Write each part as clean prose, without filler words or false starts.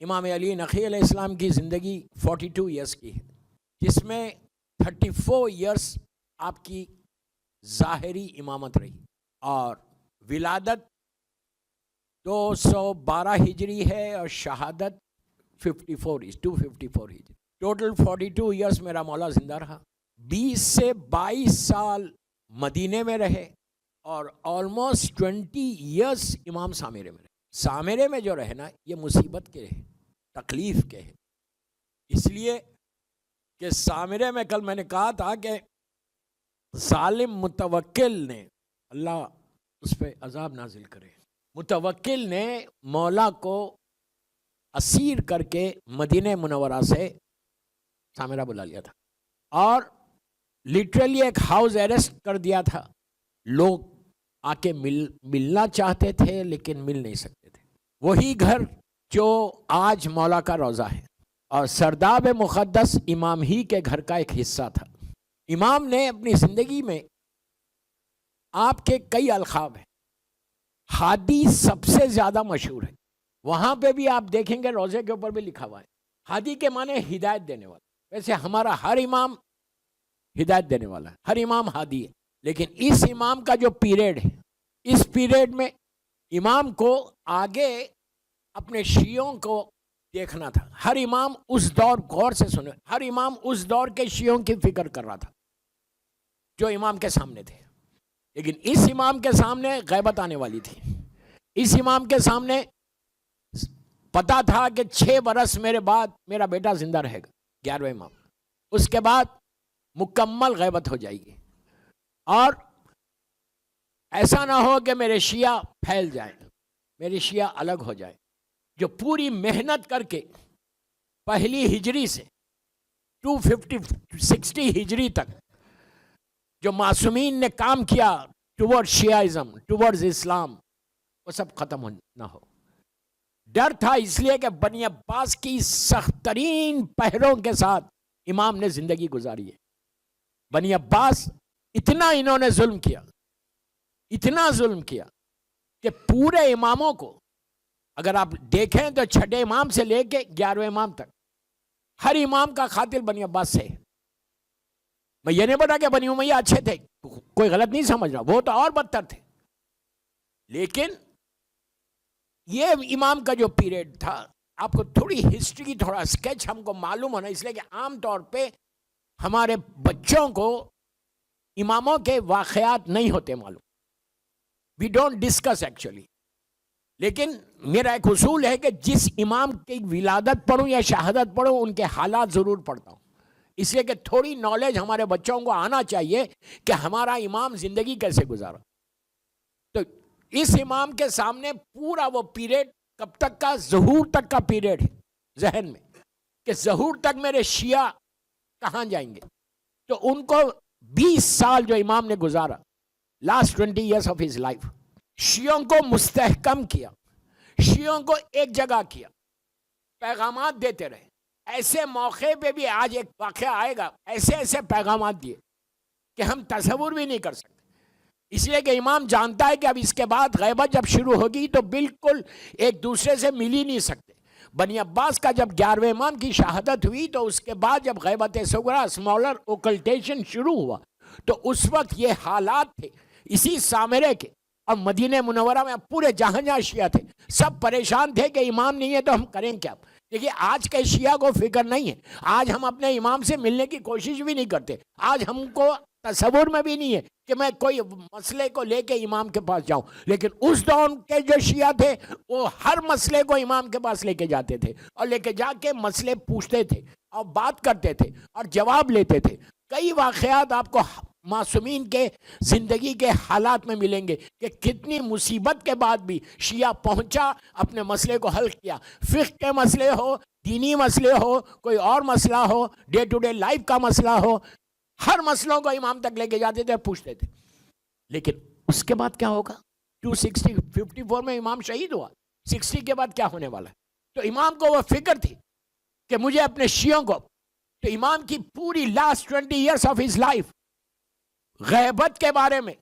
امام علی نقی علیہ السلام کی زندگی 42 ایئرس کی ہے، جس میں 34 ایئرس آپ کی ظاہری امامت رہی، اور ولادت 212 ہجری ہے اور شہادت 254 ہجری، ٹوٹل 42 ایئرس میرا مولا زندہ رہا۔ 20 سے 22 سال مدینے میں رہے اور آلموسٹ 20 ایئرس امام سامرے میں رہے۔ سامرے میں جو رہے نا، یہ مصیبت کے ہے، تکلیف کے ہے، اس لیے کہ سامرے میں کل میں نے کہا تھا کہ ظالم متوکل نے، اللہ اس پہ عذاب نازل کرے، متوکل نے مولا کو اسیر کر کے مدینہ منورہ سے سامرہ بلا لیا تھا، اور لٹرلی ایک ہاؤس اریسٹ کر دیا تھا۔ لوگ آ کے ملنا چاہتے تھے لیکن مل نہیں سکتے تھے۔ وہی گھر جو آج مولا کا روضہ ہے، اور سرداب مقدس امام ہی کے گھر کا ایک حصہ تھا۔ امام نے اپنی زندگی میں آپ کے کئی القاب ہیں، ہادی سب سے زیادہ مشہور ہے، وہاں پہ بھی آپ دیکھیں گے روضے کے اوپر بھی لکھا ہوا ہے۔ ہادی کے معنی ہدایت دینے والا، ویسے ہمارا ہر امام ہدایت دینے والا ہے، ہر امام ہادی ہے، لیکن اس امام کا جو پیریڈ ہے، اس پیریڈ میں امام کو آگے اپنے شیعوں کو دیکھنا تھا۔ ہر امام اس دور، غور سے سنیں، ہر امام اس دور کے شیعوں کی فکر کر رہا تھا جو امام کے سامنے تھے، لیکن اس امام کے سامنے غیبت آنے والی تھی۔ اس امام کے سامنے پتا تھا کہ 6 برس میرے بعد میرا بیٹا زندہ رہے گا، 11ویں امام، اس کے بعد مکمل غیبت ہو جائے گی، اور ایسا نہ ہو کہ میرے شیعہ پھیل جائیں، میرے شیعہ الگ ہو جائیں۔ جو پوری محنت کر کے پہلی ہجری سے 260 ہجری تک جو معصومین نے کام کیا ٹورڈ شیعہ ٹورڈز اسلام، وہ سب ختم نہ ہو۔ ڈر تھا اس لیے کہ بنی عباس کی سخت ترین پہروں کے ساتھ امام نے زندگی گزاری ہے۔ بنی عباس اتنا انہوں نے ظلم کیا، اتنا ظلم کیا کہ پورے اماموں کو اگر آپ دیکھیں تو 6 امام سے لے کے 11ویں امام تک ہر امام کا قاتل بنی عباس سے ہے۔ میں یہ نہیں بتا کہ بنی امیہ اچھے تھے، کوئی غلط نہیں سمجھ رہا، وہ تو اور بدتر تھے، لیکن یہ امام کا جو پیریڈ تھا، آپ کو تھوڑی ہسٹری، تھوڑا سکیچ ہم کو معلوم ہونا، اس لیے کہ عام طور پہ ہمارے بچوں کو اماموں کے واقعات نہیں ہوتے معلوم، وی ڈونٹ ڈسکس ایکچولی، لیکن میرا ایک اصول ہے کہ جس امام کی ولادت پڑھوں یا شہادت پڑھوں ان کے حالات ضرور پڑھتا ہوں، اس لیے کہ تھوڑی نالج ہمارے بچوں کو آنا چاہیے کہ ہمارا امام زندگی کیسے گزارا۔ تو اس امام کے سامنے پورا وہ پیریڈ کب تک کا، ظہور تک کا پیریڈ ہے ذہن میں، کہ ظہور تک میرے شیعہ کہاں جائیں گے۔ تو ان کو 20 سال جو امام نے گزارا، last 20 years of his life, شیعوں کو مستحکم کیا، شیعوں کو ایک جگہ کیا، پیغامات دیتے رہے۔ ایسے موقع پہ بھی آج ایک واقعہ آئے گا، ایسے ایسے پیغامات دیے کہ ہم تصور بھی نہیں کر سکتے، اس لیے کہ امام جانتا ہے کہ اب اس کے بعد غیبت جب شروع ہوگی تو بالکل ایک دوسرے سے مل ہی نہیں سکتے۔ بنی عباس کا جب 11ویں امام کی شہادت ہوئی تو اس کے بعد جب غیبت صغریٰ، اسمالر اوکلٹیشن شروع ہوا، تو اس وقت یہ حالات تھے اسی سامرے کے، اور مدینہ منورہ میں پورے جہاں جہاں شیعہ تھے سب پریشان تھے کہ امام نہیں ہے تو ہم کریں کیا۔ دیکھیے آج کے شیعہ کو فکر نہیں ہے، آج ہم اپنے امام سے ملنے کی کوشش بھی نہیں کرتے، آج ہم کو تصور میں بھی نہیں ہے کہ میں کوئی مسئلے کو لے کے امام کے پاس جاؤں، لیکن اس دور کے جو شیعہ تھے وہ ہر مسئلے کو امام کے پاس لے کے جاتے تھے، اور لے کے جا کے مسئلے پوچھتے تھے اور بات کرتے تھے اور جواب لیتے تھے۔ کئی واقعات آپ کو معصومین کے زندگی کے حالات میں ملیں گے کہ کتنی مصیبت کے بعد بھی شیعہ پہنچا، اپنے مسئلے کو حل کیا، فقہ کے مسئلے ہو، دینی مسئلے ہو، کوئی اور مسئلہ ہو، ڈے ٹو ڈے لائف کا مسئلہ ہو، ہر مسئلوں کو امام تک لے کے جاتے تھے، پوچھتے تھے۔ لیکن اس کے بعد کیا ہوگا؟ 54 میں امام شہید ہوا، 60 کے بعد کیا ہونے والا ہے؟ تو امام کو وہ فکر تھی کہ مجھے اپنے شیعوں کو، تو امام کی پوری last 20 years of his life غیبت کے بارے میں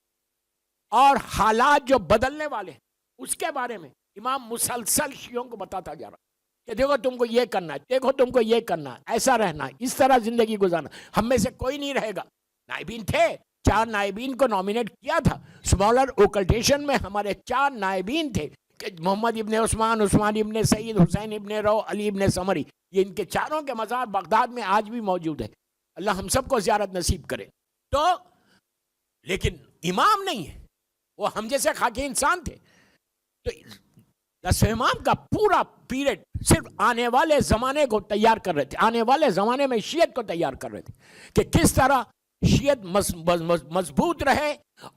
اور حالات جو بدلنے والے ہیں اس کے بارے میں امام مسلسل شیعوں کو بتاتا جا رہا کہ دیکھو تم کو یہ کرنا ہے، دیکھو تم کو یہ کرنا ہے، ایسا رہنا ہے، اس طرح زندگی گزارنا. ہم میں سے کوئی نہیں رہے گا. نائبین تھے، 4 نائبین کو نامینیٹ کیا تھا. اسمالر اوکلٹیشن میں ہمارے 4 نائبین تھے کہ محمد ابن عثمان، عثمان ابن سعید، حسین ابن رو، علی ابن سمری. یہ ان کے چاروں کے مزار بغداد میں آج بھی موجود ہے. اللہ ہم سب کو زیارت نصیب کرے. تو لیکن امام نہیں ہے، وہ ہم جیسے خاکی انسان تھے. تو 10 امام کا پورا پیریڈ صرف آنے والے زمانے کو تیار کر رہے تھے. آنے والے زمانے میں شیعت کو تیار کر رہے تھے کہ کس طرح شیعت مضبوط رہے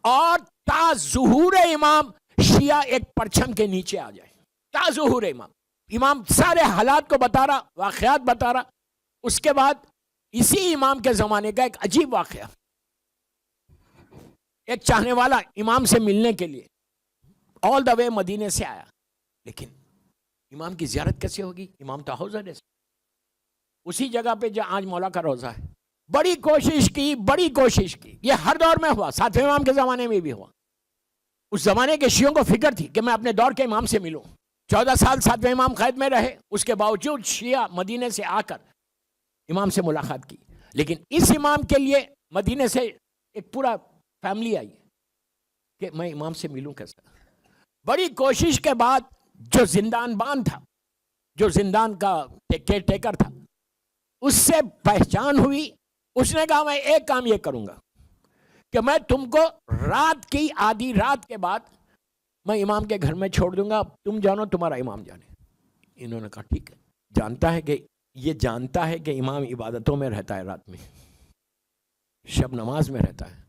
اور تا ظہور امام شیعہ ایک پرچم کے نیچے آ جائے. تا ظہور امام سارے حالات کو بتا رہا، واقعات بتا رہا. اس کے بعد اسی امام کے زمانے کا ایک عجیب واقعہ، ایک چاہنے والا امام سے ملنے کے لیے آل دا وے مدینے سے آیا. لیکن امام کی زیارت کیسے ہوگی؟ امام تو حوضہ ہے اسی جگہ پہ جہاں آج مولا کا روضہ ہے. بڑی کوشش کی. یہ ہر دور میں ہوا، 7ویں امام کے زمانے میں بھی ہوا. اس زمانے کے شیعوں کو فکر تھی کہ میں اپنے دور کے امام سے ملوں. 14 سال 7ویں امام قید میں رہے، اس کے باوجود شیعہ مدینے سے آ کر امام سے ملاقات کی. لیکن اس امام کے لیے مدینے سے ایک پورا فیملی آئی کہ میں امام سے ملوں کیسا. بڑی کوشش کے بعد جو زندان بان تھا، جو زندان کا کیئر ٹیکر تھا، اس سے پہچان ہوئی. اس نے کہا میں ایک کام یہ کروں گا کہ میں تم کو رات کی آدھی رات کے بعد میں امام کے گھر میں چھوڑ دوں گا، تم جانو تمہارا امام جانے. انہوں نے کہا ٹھیک ہے. جانتا ہے کہ امام عبادتوں میں رہتا ہے، رات میں شب نماز میں رہتا ہے.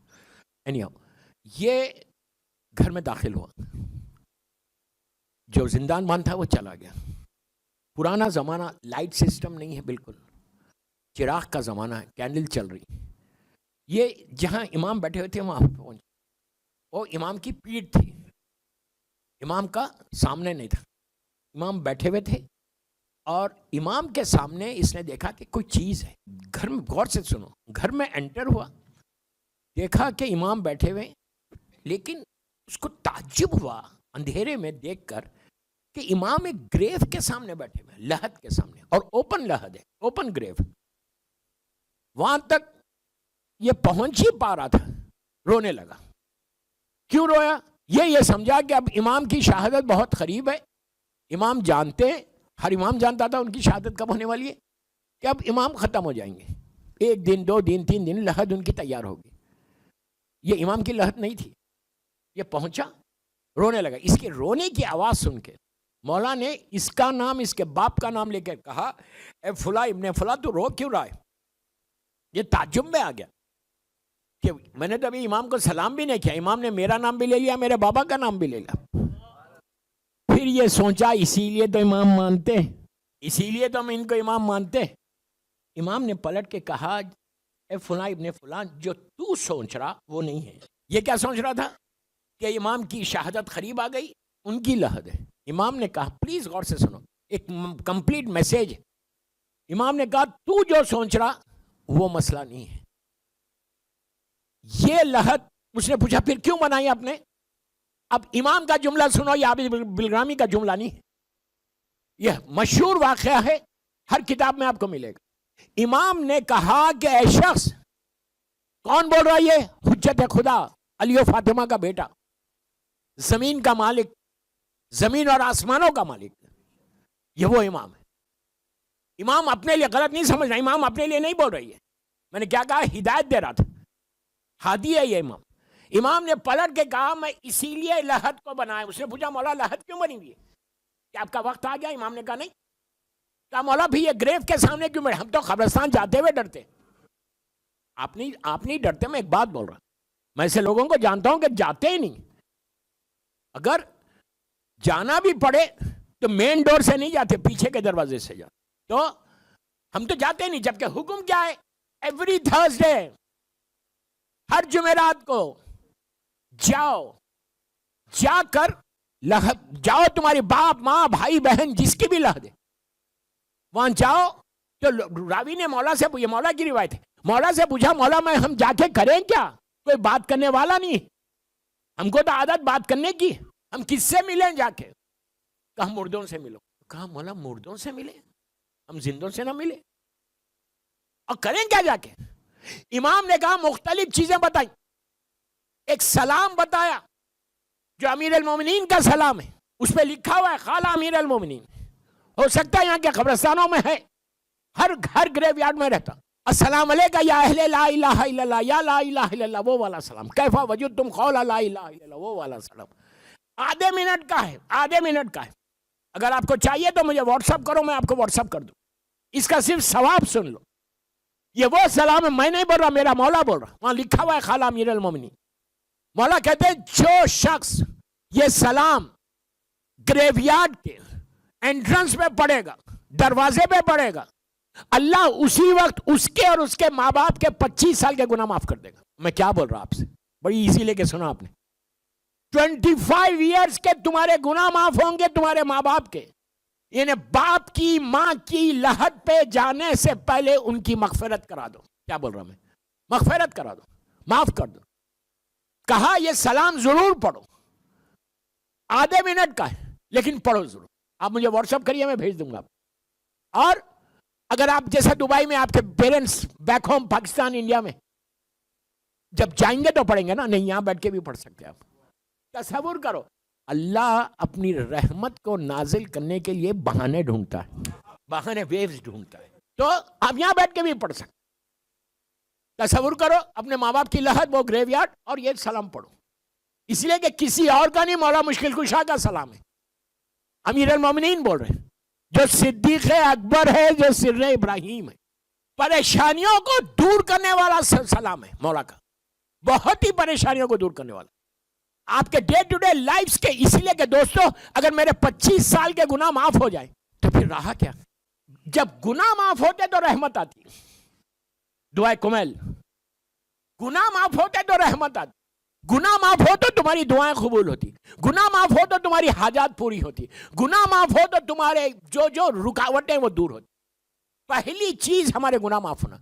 یہ گھر میں داخل ہوا. جو زندان بان تھا وہ چلا گیا. پرانا زمانہ، لائٹ سسٹم نہیں ہے، بالکل چراغ کا زمانہ ہے، کینڈل چل رہی. یہ جہاں امام بیٹھے ہوئے تھے وہاں پہنچ. وہ امام کی پیٹھ تھی، امام کا سامنے نہیں تھا. امام بیٹھے ہوئے تھے اور امام کے سامنے اس نے دیکھا کہ کوئی چیز ہے. گھر میں غور سے سنو، گھر میں انٹر ہوا، دیکھا کہ امام بیٹھے ہوئے. لیکن اس کو تعجب ہوا اندھیرے میں دیکھ کر کہ امام ایک گریو کے سامنے بیٹھے ہوئے، لحد کے سامنے، اور اوپن لحد ہے، اوپن گریو. وہاں تک یہ پہنچ ہی پا رہا تھا، رونے لگا. کیوں رویا؟ یہ سمجھا کہ اب امام کی شہادت بہت قریب ہے. امام جانتے ہیں، ہر امام جانتا تھا ان کی شہادت کب ہونے والی ہے، کہ اب امام ختم ہو جائیں گے. 1 دن 2 دن 3 دن لحد ان کی تیار ہوگی. یہ امام کی لحد نہیں تھی. یہ پہنچا، رونے لگا. اس کے رونے کی آواز سن کے مولا نے اس کا نام، اس کے باپ کا نام لے کے کہا اے فلاں ابن فلاں تو رو کیوں رہا ہے؟ یہ تعجب میں آ گیا کہ میں نے تو ابھی امام کو سلام بھی نہیں کیا، امام نے میرا نام بھی لے لیا، میرے بابا کا نام بھی لے لیا. پھر یہ سوچا اسی لیے تو امام مانتے، اسی لیے تو ہم ان کو امام مانتے. امام نے پلٹ کے کہا اے فلاں ابن فلاں، جو تو سوچ رہا وہ نہیں ہے. یہ کیا سوچ رہا تھا کہ امام کی شہادت قریب آ گئی، ان کی لحد ہے. امام نے کہا پلیز غور سے سنو، ایک کمپلیٹ میسج. امام نے کہا تو جو سوچ رہا وہ مسئلہ نہیں ہے. یہ لحد، اس نے پوچھا پھر کیوں بنائی آپ نے؟ اب امام کا جملہ سنو، یہ عابد بلگرامی کا جملہ نہیں ہے. یہ مشہور واقعہ ہے، ہر کتاب میں آپ کو ملے گا. امام نے کہا کہ اے شخص، کون بول رہا ہے یہ؟ حجت خدا، علی و فاطمہ کا بیٹا، زمین کا مالک، زمین اور آسمانوں کا مالک. یہ وہ امام ہے. امام اپنے لیے غلط نہیں سمجھ رہا، امام اپنے لیے نہیں بول رہی ہے. میں نے کیا کہا؟ ہدایت دے رہا تھا، ہادی ہے یہ امام. امام نے پلٹ کے کہا میں اسی لیے لحد کو بنایا. اس نے پوچھا مولا لحد کیوں بنی ہوئی ہے؟ کہ آپ کا وقت آ گیا؟ امام نے کہا نہیں. کہا مولا بھی یہ گریو کے سامنے کیوں بیٹھے؟ ہم تو قبرستان جاتے ہوئے ڈرتے. آپ نہیں ڈرتے. میں ایک بات بول رہا ہوں، میں ایسے لوگوں کو جانتا ہوں کہ جاتے ہی نہیں. اگر جانا بھی پڑے تو مین ڈور سے نہیں جاتے، پیچھے کے دروازے سے جاتے. تو ہم تو جاتے نہیں. جبکہ حکم کیا ہے؟ ایوری تھرسڈے، ہر جمعرات کو جاؤ، جا کر جاؤ، تمہاری باپ ماں بھائی بہن جس کی بھی لحد ہے وہاں جاؤ. تو راوی نے مولا سے پوچھا، مولا کی روایت ہے، مولا سے پوچھا مولا میں ہم جا کے کریں کیا؟ کوئی بات کرنے والا نہیں، ہم کو تو عادت بات کرنے کی، ہم کس سے ملیں جا کے؟ کہ ہم مردوں سے ملو. کہا مولا مردوں سے ملے, ہم زندوں سے نہ ملے, اور کریں کیا جا کے؟ امام نے کہا مختلف چیزیں بتائیں. ایک سلام بتایا جو امیر المومنین کا سلام ہے, اس پہ لکھا ہوا ہے قال امیر المومنین. ہو سکتا ہے یہاں کے قبرستانوں میں ہے, ہر گریو یارڈ میں رہتا. السلام علیکہ یا اہل لا الہ الا اللہ, یا لا الہ الا اللہ, وہ والا سلام. کیفا وجدتم قول لا الہ الا اللہ, وہ والا سلام. آدھے منٹ کا ہے, آدھے منٹ کا ہے. اگر آپ کو چاہیے تو مجھے واٹس اپ کرو, میں آپ کو واٹس اپ کر دوں. اس کا صرف ثواب سن لو. یہ وہ سلام ہے, میں نہیں بول رہا, میرا مولا بول رہا. وہاں لکھا ہوا ہے قال امیر المومنین. مولا کہتے ہیں جو شخص یہ سلام گریو یارڈ کے انٹرنس پہ پڑے گا, دروازے پہ پڑے گا, اللہ اسی وقت اس کے اور اس کے ماں باپ کے 25 سال کے گناہ معاف کر دے گا. میں کیا بول رہا آپ سے, بڑی ایزی لے کے سنا آپ نے. 25 ایئرز کے تمہارے گناہ معاف ہوں گے تمہارے ماں باپ کے. یعنی باپ کی ماں کی لحد پہ جانے سے پہلے ان کی مغفرت کرا دو. کیا بول رہا میں, مغفرت کرا دو, معاف کر دو. کہا یہ سلام ضرور پڑھو, آدھے منٹ کا ہے لیکن پڑھو ضرور. آپ مجھے واٹس اپ کریے, میں بھیج دوں گا. اور اگر آپ جیسا دبئی میں آپ کے parents back home Pakistan India میں جب جائیں گے تو پڑھیں گے نا, نہیں یہاں بیٹھ کے بھی پڑھ سکتے آپ. تصور کرو اللہ اپنی رحمت کو نازل کرنے کے لیے بہانے ڈھونڈتا ہے, بہانے ویوز ڈھونڈتا ہے. تو آپ یہاں بیٹھ کے بھی پڑھ سکتے. تصور کرو اپنے ماں باپ کی لحد, وہ گریو یارڈ, اور یہ سلام پڑھو. اس لیے کہ کسی اور کا نہیں, مولا مشکل کشا کا سلام ہے. امیر المومنین بول رہے ہیں جو صدیق اکبر ہے, جو سر ابراہیم ہے, پریشانیوں کو دور کرنے والا سلام ہے مولا کا, بہت ہی پریشانیوں کو دور کرنے والا. آپ کے ڈے ٹو ڈے لائفز کے, اس لیے کہ دوستو اگر میرے 25 سال کے گناہ معاف ہو جائے تو پھر رہا کیا. جب گناہ معاف ہوتے تو رحمت آتی. دعائے کمیل, گناہ معاف ہوتے تو رحمت آتی. گناہ معاف ہو تو تمہاری دعائیں قبول ہوتی, گناہ معاف ہو تو تمہاری حاجات پوری ہوتی, گناہ معاف ہو تو تمہارے جو رکاوٹیں وہ دور ہوتی. پہلی چیز ہمارے گناہ معاف ہونا,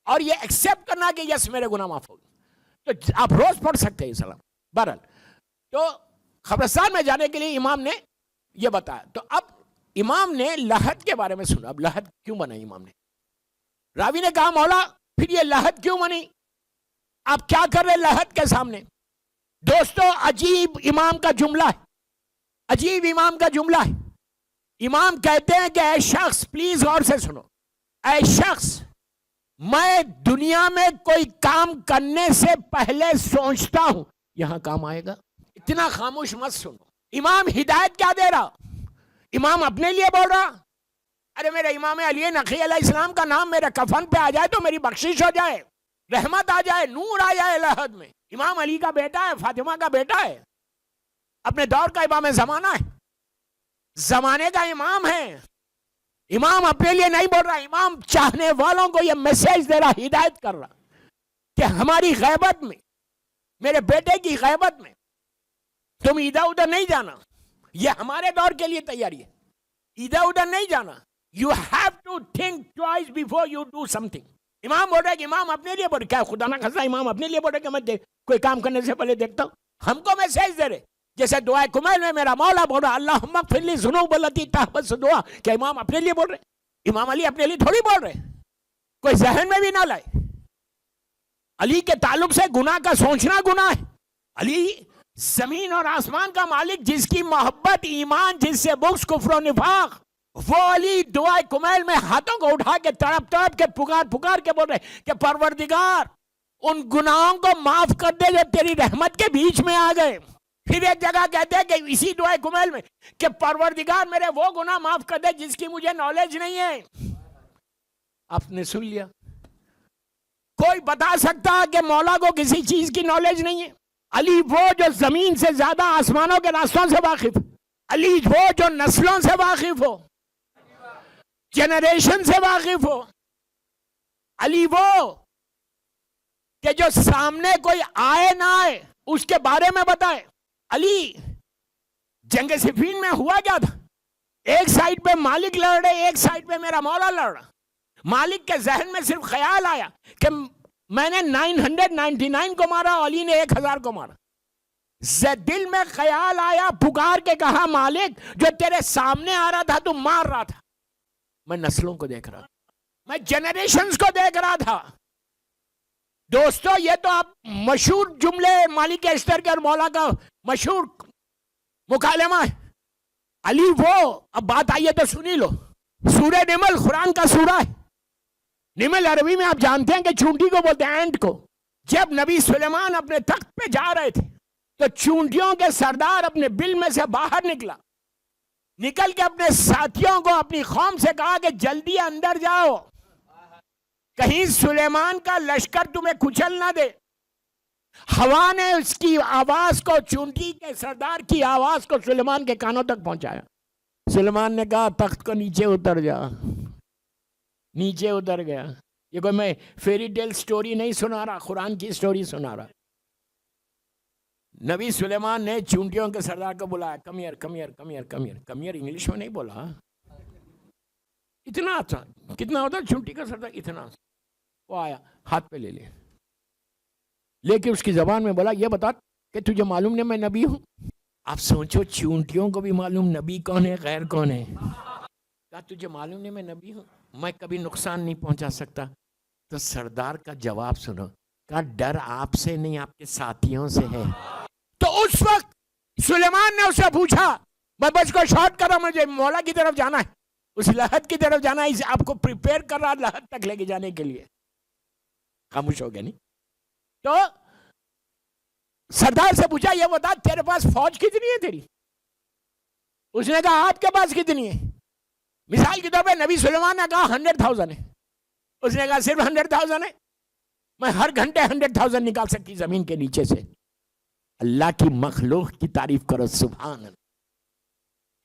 اور یہ ایکسیپٹ کرنا کہ یس میرے گناہ معاف ہو گئے. تو آپ روز پڑھ سکتے ہیں یہ سلام. بہرحال تو قبرستان میں جانے کے لیے امام نے یہ بتایا. تو اب امام نے لحد کے بارے میں سنا. اب لحد کیوں بنائی امام نے؟ راوی نے کہا مولا پھر یہ لحد کیوں بنی, آپ کیا کر رہے لحد کے سامنے؟ دوستو عجیب امام کا جملہ ہے, عجیب امام کا جملہ ہے. امام کہتے ہیں کہ اے شخص, پلیز غور سے سنو, اے شخص میں دنیا میں کوئی کام کرنے سے پہلے سوچتا ہوں یہاں کام آئے گا. اتنا خاموش مت سنو. امام ہدایت کیا دے رہا؟ امام اپنے لیے بول رہا, ارے میرے امام علی نقی علیہ السلام کا نام میرے کفن پہ آ جائے تو میری بخشش ہو جائے, رحمت آ جائے, نور آ جائے لحد میں. امام علی کا بیٹا ہے, فاطمہ کا بیٹا ہے, اپنے دور کا امام زمانہ ہے, زمانے کا امام ہے. امام اپنے لیے نہیں بول رہا, امام چاہنے والوں کو یہ میسج دے رہا, ہدایت کر رہا کہ ہماری غیبت میں, میرے بیٹے کی غیبت میں تم ادھر ادھر نہیں جانا. یہ ہمارے دور کے لیے تیاری ہے, ادھر ادھر نہیں جانا. You have to think twice before you do something. امام بول رہا ہے کہ امام اپنے لیے بول رہے, کیا خدا نہ خاصا امام اپنے لیے بول رہے کہ میں کوئی کام کرنے سے پہلے دیکھتا ہوں. ہم کو میسج دے رہے, جیسے دعائے کمیل میں میرا مولا بول رہا اللہم اغفر لی ذنوب التی تحبس دعا, کہ امام اپنے لیے بول رہے, امام علی اپنے لیے تھوڑی بول رہے. کوئی ذہن میں بھی نہ لائے. علی کے تعلق سے گناہ کا سوچنا گناہ ہے. علی زمین اور آسمان کا مالک, جس کی محبت ایمان, جس سے بغض کفر و نفاق, وہ علی دعائے کمیل میں ہاتھوں کو اٹھا کے تڑپ تڑپ کے پکار کے بول رہے کہ پروردگار ان گناہوں کو معاف کر دے جو تیری رحمت کے بیچ میں آ گئے. پھر ایک جگہ کہتے ہیں کہ اسی دعائے کمیل میں کہ پروردگار میرے وہ گناہ معاف کر دے جس کی مجھے نالج نہیں ہے. آپ نے سن لیا, کوئی بتا سکتا کہ مولا کو کسی چیز کی نالج نہیں ہے؟ علی وہ جو زمین سے زیادہ آسمانوں کے راستوں سے واقف, علی وہ جو نسلوں سے واقف ہو, جنریشن سے واقف ہو, علی وہ کہ جو سامنے کوئی آئے نہ آئے اس کے بارے میں بتائے. علی جنگ صفین میں ہوا کیا تھا؟ ایک سائڈ پہ مالک لڑ رہے, ایک سائڈ پہ میرا مولا لڑ رہا. مالک کے ذہن میں صرف خیال آیا کہ میں نے 999 کو مارا, علی نے 1000 کو مارا. دل میں خیال آیا, پکار کے کہا مالک جو تیرے سامنے آ رہا تھا تو مار رہا تھا, میں نسلوں کو دیکھ رہا تھا, میں جنریشنز کو دیکھ رہا تھا. دوستو یہ تو آپ مشہور جملے مالک اشتر کے اور مولا کا مشہور مکالمہ ہے. علی وہ, اب بات آئیے تو سنی لو. سورہ نمل قرآن کا سورہ ہے. نمل عربی میں آپ جانتے ہیں کہ چونٹی کو بولتے ہیں, اینٹ کو. جب نبی سلیمان اپنے تخت پہ جا رہے تھے تو چونٹیوں کے سردار اپنے بل میں سے باہر نکل کے اپنے ساتھیوں کو, اپنی قوم سے کہا کہ جلدی اندر جاؤ, کہیں سلیمان کا لشکر تمہیں کچل نہ دے. ہوا نے اس کی آواز کو, چونٹی کے سردار کی آواز کو سلیمان کے کانوں تک پہنچایا. سلیمان نے کہا تخت کو نیچے اتر جا. نیچے اتر گیا. یہ کوئی میں فیری ٹیل سٹوری نہیں سنا رہا, قرآن کی سٹوری سنا رہا. نبی سلیمان نے چونٹیوں کے سردار کو بلایا, کمیر کمیر کمیر کمیر. کمیر انگلش میں نہیں بولا, اتنا تھا. کتنا ہوتا چونٹی کا سردار, اتنا. وہ آیا, ہاتھ پہ لے لیا, لے کے اس کی زبان میں بولا یہ بتا کہ تجھے معلوم نہیں میں نبی ہوں. آپ سوچو چونٹیوں کو بھی معلوم نبی کون ہے غیر کون ہے. کہا تجھے معلوم نہیں میں نبی ہوں, میں کبھی نقصان نہیں پہنچا سکتا. تو سردار کا جواب سنو, کہا ڈر آپ سے نہیں آپ کے ساتھیوں سے ہے. تو اس وقت سلیمان نے اسے پوچھا, میں بس کو شارٹ کر رہا ہوں, مجھے مولا کی طرف جانا ہے, اس لحد کی طرف جانا ہے, اسے آپ کو پریپیئر کر رہا لحد تک لے کے جانے کے لیے. خاموش ہو گیا نہیں. تو سردار سے پوچھا یہ بتا تیرے پاس فوج کتنی ہے تیری. اس نے کہا آپ کے پاس کتنی ہے. مثال کے طور پہ نبی سلیمان نے کہا 100,000 ہے. اس نے کہا صرف 100,000 ہے, میں ہر گھنٹے 100,000 نکال سکتی زمین کے نیچے سے. اللہ کی مخلوق کی تعریف کرو, سبحان اللہ,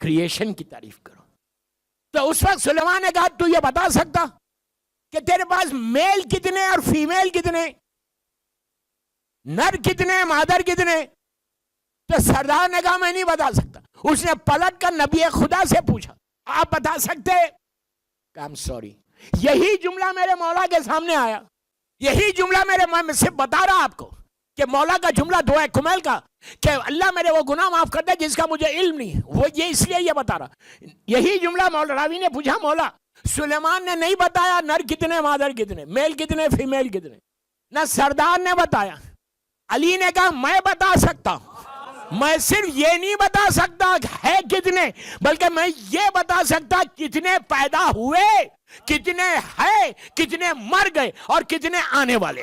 کریشن کی تعریف کرو. تو اس وقت سلیمان نے کہا تو یہ بتا سکتا کہ تیرے پاس میل کتنے اور فیمیل کتنے, نر کتنے مادر کتنے. تو سردار نے کہا میں نہیں بتا سکتا. اس نے پلٹ کر نبی خدا سے پوچھا آپ بتا سکتے. I'm sorry. یہی جملہ میرے مولا کے سامنے آیا, یہی جملہ میں سے بتا رہا آپ کو کہ مولا کا جملہ دعا کمیل کا کہ اللہ میرے وہ گناہ معاف کر دے جس کا مجھے علم نہیں ہے. وہ یہ اس لیے یہ بتا رہا. یہی جملہ مولا راوی نے پوچھا مولا سلیمان نے نہیں بتایا نر کتنے مادر کتنے, میل کتنے فیمیل کتنے, نہ سردار نے بتایا. علی نے کہا میں بتا سکتا ہوں, میں صرف یہ نہیں بتا سکتا ہے کتنے, بلکہ میں یہ بتا سکتا کتنے پیدا ہوئے, کتنے ہے, کتنے مر گئے اور کتنے آنے والے.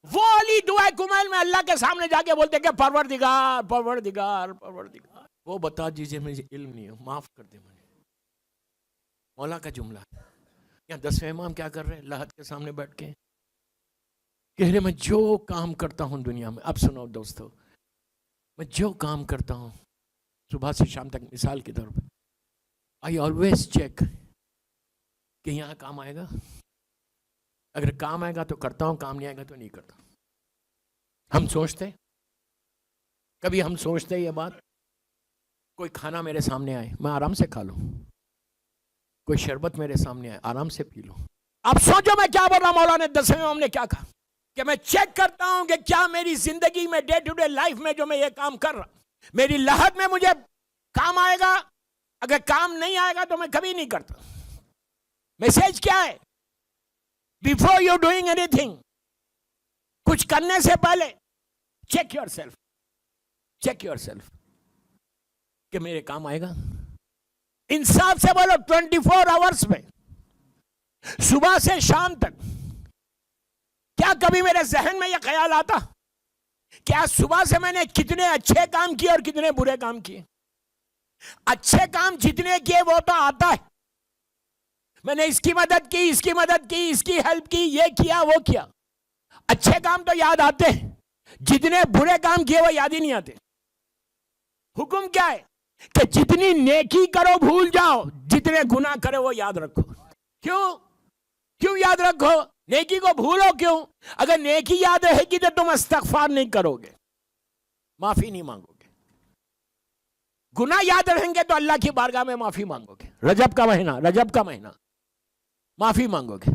وہ علی دعائے کمیل میں اللہ کے سامنے جا کے بولتے کہ پروردگار پروردگار پروردگار وہ بتا دیجئے مجھے علم نہیں ہے, معاف کر دے مجھے. مولا کا جملہ. یہاں 10ویں امام کیا کر رہے ہیں لحد کے سامنے بیٹھ کے کہہ رہے میں جو کام کرتا ہوں دنیا میں. اب سنو دوستو, میں جو کام کرتا ہوں صبح سے شام تک, مثال کے طور پہ I always check کہ یہاں کام آئے گا. اگر کام آئے گا تو کرتا ہوں, کام نہیں آئے گا تو نہیں کرتا. ہم سوچتے, کبھی ہم سوچتے یہ بات, کوئی کھانا میرے سامنے آئے میں آرام سے کھا لوں, کوئی شربت میرے سامنے آئے آرام سے پی لوں. اب سوچو میں کیا بول رہا. مولا نے 10ویں امام نے کیا کہا کہ میں چیک کرتا ہوں کہ کیا میری زندگی میں ڈے ٹو ڈے لائف میں جو میں یہ کام کر رہا میری لحد میں مجھے کام آئے گا. اگر کام نہیں آئے گا تو میں کبھی نہیں کرتا. میسج کیا ہے؟ Before you doing any thing, کچھ کرنے سے پہلے check your self, check your self کہ میرے کام آئے گا. انصاف سے بولو 24 آورس میں صبح سے شام تک کیا کبھی میرے ذہن میں یہ خیال آتا کہ آج صبح سے میں نے کتنے اچھے کام کیے اور کتنے برے کام کیے؟ اچھے کام جتنے کیے وہ تو آتا ہے, میں نے اس کی مدد کی, اس کی مدد کی, اس کی ہیلپ کی, یہ کیا وہ کیا. اچھے کام تو یاد آتے ہیں, جتنے برے کام کیے وہ یاد ہی نہیں آتے. حکم کیا ہے کہ جتنی نیکی کرو بھول جاؤ, جتنے گناہ کرے وہ یاد رکھو. کیوں یاد رکھو؟ نیکی کو بھولو کیوں؟ اگر نیکی یاد رہے گی تو تم استغفار نہیں کرو گے, معافی نہیں مانگو گے. گناہ یاد رہیں گے تو اللہ کی بارگاہ میں معافی مانگو گے. رجب کا مہینہ معافی مانگو گے.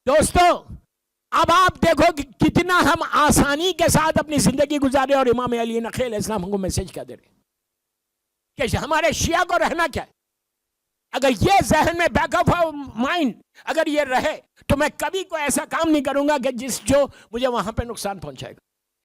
دوستو اب آپ دیکھو کہ کتنا ہم آسانی کے ساتھ اپنی زندگی گزارے، اور امام علی نقی علیہ السلام ہم کو میسج کیا دے رہے کہ ہمارے شیعہ کو رہنا کیا ہے. اگر یہ ذہن میں بیک آف مائنڈ اگر یہ رہے تو میں کبھی کوئی ایسا کام نہیں کروں گا کہ جو مجھے وہاں پہ نقصان پہنچائے گا.